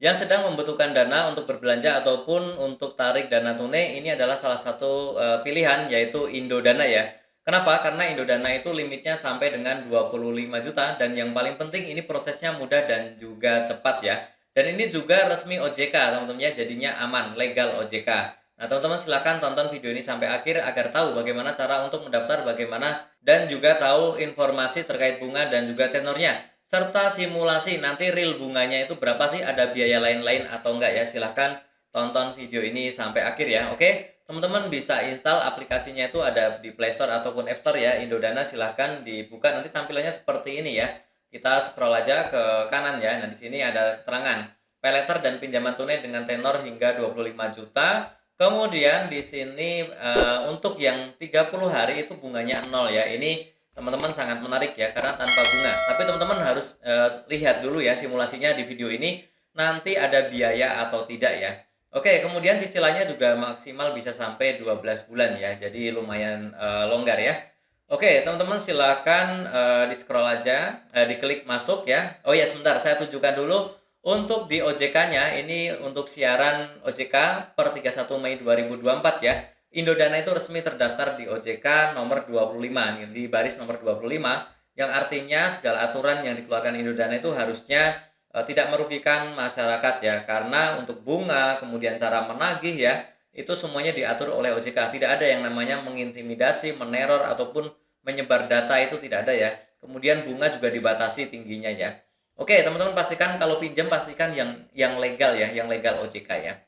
Yang sedang membutuhkan dana untuk berbelanja ataupun untuk tarik dana tunai ini adalah salah satu, pilihan yaitu Indodana ya. Kenapa? Karena Indodana itu limitnya sampai dengan 25 juta dan yang paling penting ini prosesnya mudah dan juga cepat ya. Dan ini juga resmi OJK teman-teman ya, jadinya aman, legal OJK. Nah teman-teman silahkan tonton video ini sampai akhir agar tahu bagaimana cara untuk mendaftar, bagaimana dan juga tahu informasi terkait bunga dan juga tenornya serta simulasi nanti real bunganya itu berapa sih, ada biaya lain-lain atau enggak ya. Silahkan tonton video ini sampai akhir ya, oke? Teman-teman bisa install aplikasinya itu ada di Play Store ataupun App Store ya, Indodana silahkan dibuka, nanti tampilannya seperti ini ya. Kita scroll aja ke kanan ya, nah di sini ada keterangan, pay letter dan pinjaman tunai dengan tenor hingga 25 juta. Kemudian di sini untuk yang 30 hari itu bunganya 0 ya, ini teman-teman sangat menarik ya karena tanpa bunga. Tapi teman-teman harus lihat dulu ya simulasinya di video ini nanti ada biaya atau tidak ya. Oke, kemudian cicilannya juga maksimal bisa sampai 12 bulan ya. Jadi lumayan longgar ya. Oke, teman-teman silakan di-scroll aja, diklik masuk ya. Oh ya, sebentar saya tunjukkan dulu untuk di OJK-nya ini untuk siaran OJK per 31 Mei 2024 ya. Indodana itu resmi terdaftar di OJK nomor 25 nih, di baris nomor 25 yang artinya segala aturan yang dikeluarkan Indodana itu harusnya tidak merugikan masyarakat ya, karena untuk bunga kemudian cara menagih ya itu semuanya diatur oleh OJK. Tidak ada yang namanya mengintimidasi, meneror ataupun menyebar data, itu tidak ada ya. Kemudian bunga juga dibatasi tingginya ya. Oke, teman-teman pastikan kalau pinjam pastikan yang legal ya, yang legal OJK ya.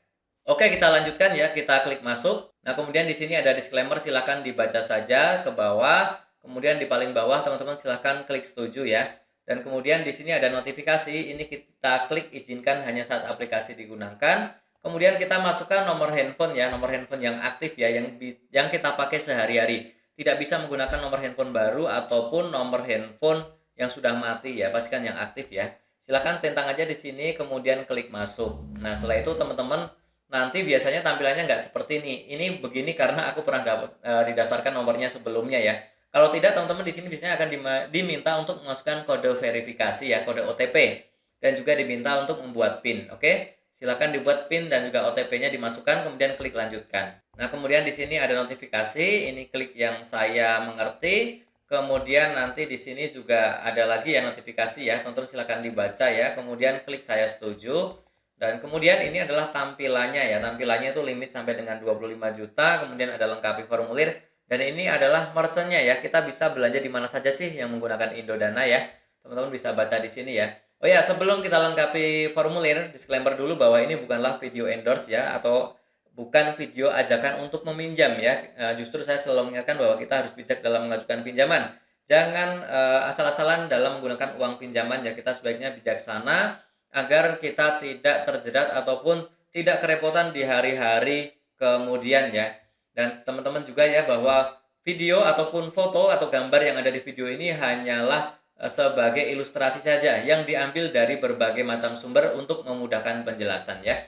Oke, kita lanjutkan ya, kita klik masuk. Nah, kemudian di sini ada disclaimer, silakan dibaca saja ke bawah. Kemudian di paling bawah teman-teman silakan klik setuju ya. Dan kemudian di sini ada notifikasi, ini kita klik izinkan hanya saat aplikasi digunakan. Kemudian kita masukkan nomor handphone ya, nomor handphone yang aktif ya, yang kita pakai sehari-hari. Tidak bisa menggunakan nomor handphone baru ataupun nomor handphone yang sudah mati ya, pastikan yang aktif ya. Silakan centang aja di sini, kemudian klik masuk. Nah, setelah itu teman-teman nanti biasanya tampilannya nggak seperti ini. Ini begini karena aku pernah didaftarkan nomornya sebelumnya ya. Kalau tidak, teman-teman di sini biasanya akan diminta untuk memasukkan kode verifikasi ya, kode OTP. Dan juga diminta untuk membuat PIN, oke? Silakan dibuat PIN dan juga OTP-nya dimasukkan, kemudian klik lanjutkan. Nah, kemudian di sini ada notifikasi, ini klik yang saya mengerti. Kemudian nanti di sini juga ada lagi ya notifikasi ya, teman-teman silakan dibaca ya. Kemudian klik saya setuju. Dan kemudian ini adalah tampilannya ya, tampilannya itu limit sampai dengan 25 juta, kemudian ada lengkapi formulir, dan ini adalah merchant-nya ya, kita bisa belanja di mana saja sih yang menggunakan Indodana ya, teman-teman bisa baca di sini ya. Oh ya, sebelum kita lengkapi formulir, disclaimer dulu bahwa ini bukanlah video endorse ya, atau bukan video ajakan untuk meminjam ya, justru saya selalu mengingatkan bahwa kita harus bijak dalam mengajukan pinjaman, jangan asal-asalan dalam menggunakan uang pinjaman ya, kita sebaiknya bijaksana, agar kita tidak terjerat ataupun tidak kerepotan di hari-hari kemudian ya. Dan teman-teman juga ya bahwa video ataupun foto atau gambar yang ada di video ini hanyalah sebagai ilustrasi saja yang diambil dari berbagai macam sumber untuk memudahkan penjelasan ya.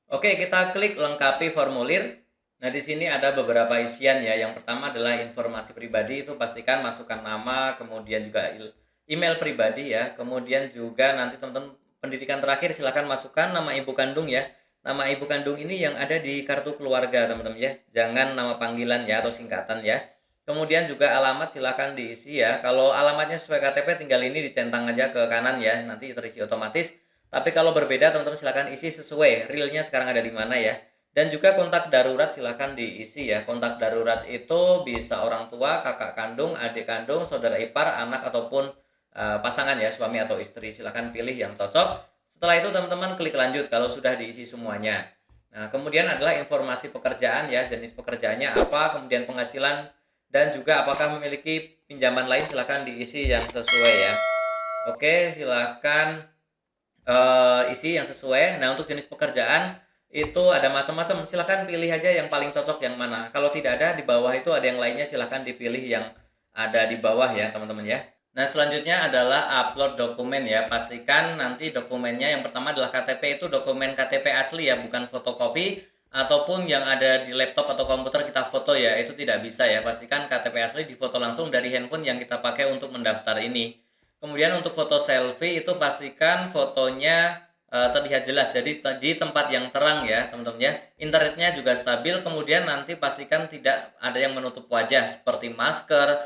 Oke, kita klik lengkapi formulir. Nah, di sini ada beberapa isian ya. Yang pertama adalah informasi pribadi, itu pastikan masukkan nama, kemudian juga email pribadi ya. Kemudian juga nanti teman-teman pendidikan terakhir silakan masukkan nama ibu kandung ya. Nama ibu kandung ini yang ada di kartu keluarga teman-teman ya. Jangan nama panggilan ya atau singkatan ya. Kemudian juga alamat silakan diisi ya. Kalau alamatnya sesuai KTP tinggal ini dicentang aja ke kanan ya. Nanti terisi otomatis. Tapi kalau berbeda teman-teman silakan isi sesuai realnya sekarang ada di mana ya. Dan juga kontak darurat silakan diisi ya. Kontak darurat itu bisa orang tua, kakak kandung, adik kandung, saudara ipar, anak ataupun pasangan ya, suami atau istri. Silakan pilih yang cocok. Setelah itu teman-teman klik lanjut kalau sudah diisi semuanya. Nah, kemudian adalah informasi pekerjaan ya, jenis pekerjaannya apa, kemudian penghasilan dan juga apakah memiliki pinjaman lain, silakan diisi yang sesuai ya. Oke, silakan isi yang sesuai. Nah, untuk jenis pekerjaan itu ada macam-macam, silahkan pilih aja yang paling cocok yang mana. Kalau tidak ada di bawah itu ada yang lainnya, silahkan dipilih yang ada di bawah ya teman-teman ya. Nah, selanjutnya adalah upload dokumen ya. Pastikan nanti dokumennya yang pertama adalah KTP, itu dokumen KTP asli ya, bukan fotokopi ataupun yang ada di laptop atau komputer kita foto ya, itu tidak bisa ya. Pastikan KTP asli difoto langsung dari handphone yang kita pakai untuk mendaftar ini. Kemudian untuk foto selfie itu pastikan fotonya terlihat jelas. Jadi di tempat yang terang ya teman-teman ya. Internetnya juga stabil, kemudian nanti pastikan tidak ada yang menutup wajah seperti masker,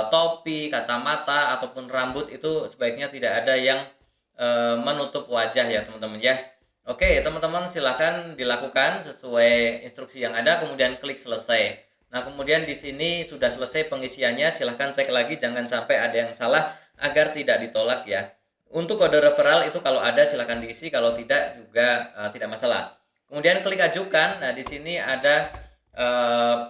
topi, kacamata, ataupun rambut itu sebaiknya tidak ada yang menutup wajah ya teman-teman ya. Oke, teman-teman silakan dilakukan sesuai instruksi yang ada, kemudian klik selesai. Nah, kemudian di sini sudah selesai pengisiannya, silahkan cek lagi, jangan sampai ada yang salah agar tidak ditolak ya. Untuk kode referral itu kalau ada silahkan diisi, kalau tidak juga tidak masalah. Kemudian klik ajukan. Nah, di sini ada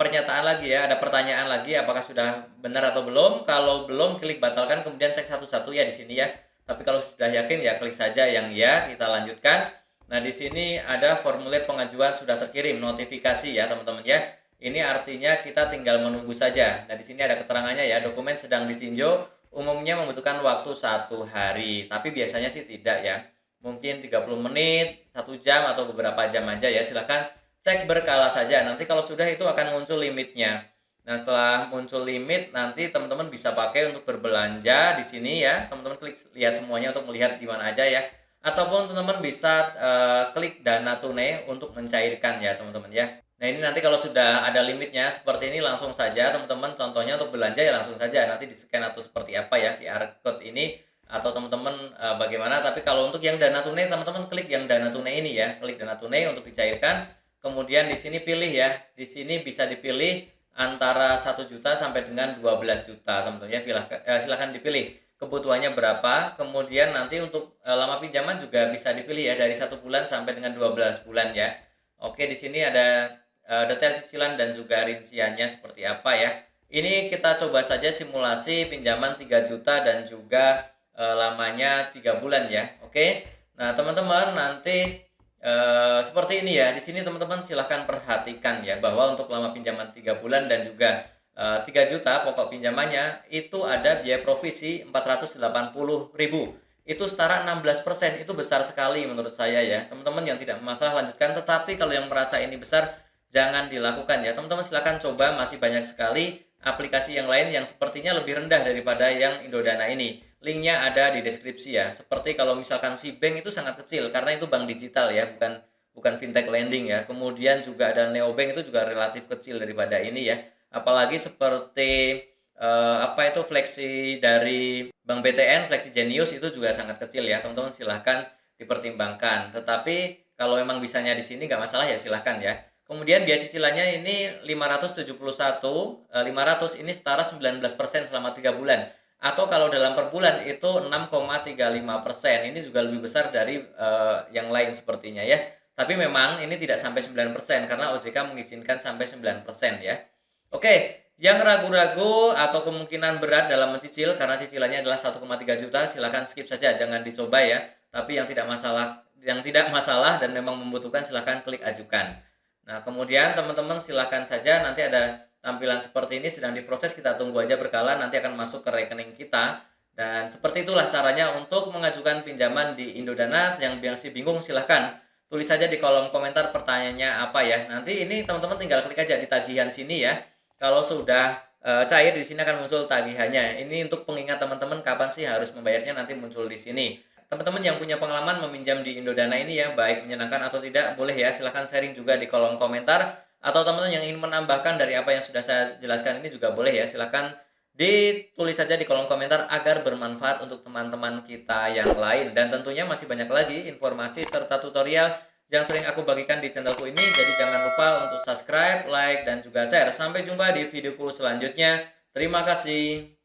pernyataan lagi ya, ada pertanyaan lagi apakah sudah benar atau belum. Kalau belum, klik batalkan, kemudian cek satu-satu ya di sini ya. Tapi kalau sudah yakin ya klik saja yang ya, kita lanjutkan. Nah, di sini ada formulir pengajuan sudah terkirim notifikasi ya, teman-teman ya. Ini artinya kita tinggal menunggu saja. Nah, di sini ada keterangannya ya, dokumen sedang ditinjau, umumnya membutuhkan waktu 1 hari. Tapi biasanya sih tidak ya. Mungkin 30 menit, 1 jam atau beberapa jam aja ya. Silahkan cek berkala saja. Nanti kalau sudah itu akan muncul limitnya. Nah, setelah muncul limit, nanti teman-teman bisa pakai untuk berbelanja di sini ya. Teman-teman klik lihat semuanya untuk melihat di mana aja ya. Ataupun teman-teman bisa klik dana tunai untuk mencairkan ya teman-teman ya. Nah, ini nanti kalau sudah ada limitnya seperti ini langsung saja teman-teman, contohnya untuk belanja ya langsung saja nanti di-scan atau seperti apa ya QR code ini, atau teman-teman bagaimana. Tapi kalau untuk yang dana tunai teman-teman klik yang dana tunai ini ya, klik dana tunai untuk dicairkan. Kemudian di sini pilih ya, di sini bisa dipilih antara 1 juta sampai dengan 12 juta teman-teman ya. Silahkan dipilih kebutuhannya berapa, kemudian nanti untuk lama pinjaman juga bisa dipilih ya dari 1 bulan sampai dengan 12 bulan ya. Oke, di sini ada detail cicilan dan juga rinciannya seperti apa ya. Ini kita coba saja simulasi pinjaman 3 juta dan juga lamanya 3 bulan ya. Oke. Nah, teman-teman nanti seperti ini ya. Di sini teman-teman silahkan perhatikan ya bahwa untuk lama pinjaman 3 bulan dan juga 3 juta pokok pinjamannya itu ada biaya provisi 480.000. Itu setara 16%. Itu besar sekali menurut saya ya. Teman-teman yang tidak masalah lanjutkan, tetapi kalau yang merasa ini besar jangan dilakukan ya. Teman-teman silahkan coba, masih banyak sekali aplikasi yang lain yang sepertinya lebih rendah daripada yang Indodana ini. Linknya ada di deskripsi ya. Seperti kalau misalkan si bank itu sangat kecil karena itu bank digital ya, bukan fintech lending ya. Kemudian juga ada neobank itu juga relatif kecil daripada ini ya. Apalagi seperti apa itu Fleksi dari Bank BTN, Fleksi Genius itu juga sangat kecil ya. Teman-teman silahkan dipertimbangkan. Tetapi kalau memang bisanya di sini nggak masalah ya silahkan ya. Kemudian biaya cicilannya ini 571, 500 ini setara 19% selama 3 bulan. Atau kalau dalam per bulan itu 6,35%. Ini juga lebih besar dari yang lain sepertinya ya. Tapi memang ini tidak sampai 9% karena OJK mengizinkan sampai 9% ya. Oke, yang ragu-ragu atau kemungkinan berat dalam mencicil karena cicilannya adalah 1,3 juta, silakan skip saja, jangan dicoba ya. Tapi yang tidak masalah dan memang membutuhkan silakan klik ajukan. Nah, kemudian teman-teman silakan saja, nanti ada tampilan seperti ini sedang diproses, kita tunggu aja berkala, nanti akan masuk ke rekening kita. Dan seperti itulah caranya untuk mengajukan pinjaman di Indodana. Yang masih bingung silahkan tulis saja di kolom komentar pertanyaannya apa ya. Nanti ini teman-teman tinggal klik aja di tagihan sini ya. Kalau sudah cair di sini akan muncul tagihannya. Ini untuk pengingat teman-teman kapan sih harus membayarnya, nanti muncul di sini. Teman-teman yang punya pengalaman meminjam di Indodana ini ya, baik menyenangkan atau tidak, boleh ya silahkan sharing juga di kolom komentar. Atau teman-teman yang ingin menambahkan dari apa yang sudah saya jelaskan ini juga boleh ya, silahkan ditulis saja di kolom komentar agar bermanfaat untuk teman-teman kita yang lain. Dan tentunya masih banyak lagi informasi serta tutorial yang sering aku bagikan di channelku ini. Jadi jangan lupa untuk subscribe, like, dan juga share. Sampai jumpa di videoku selanjutnya. Terima kasih.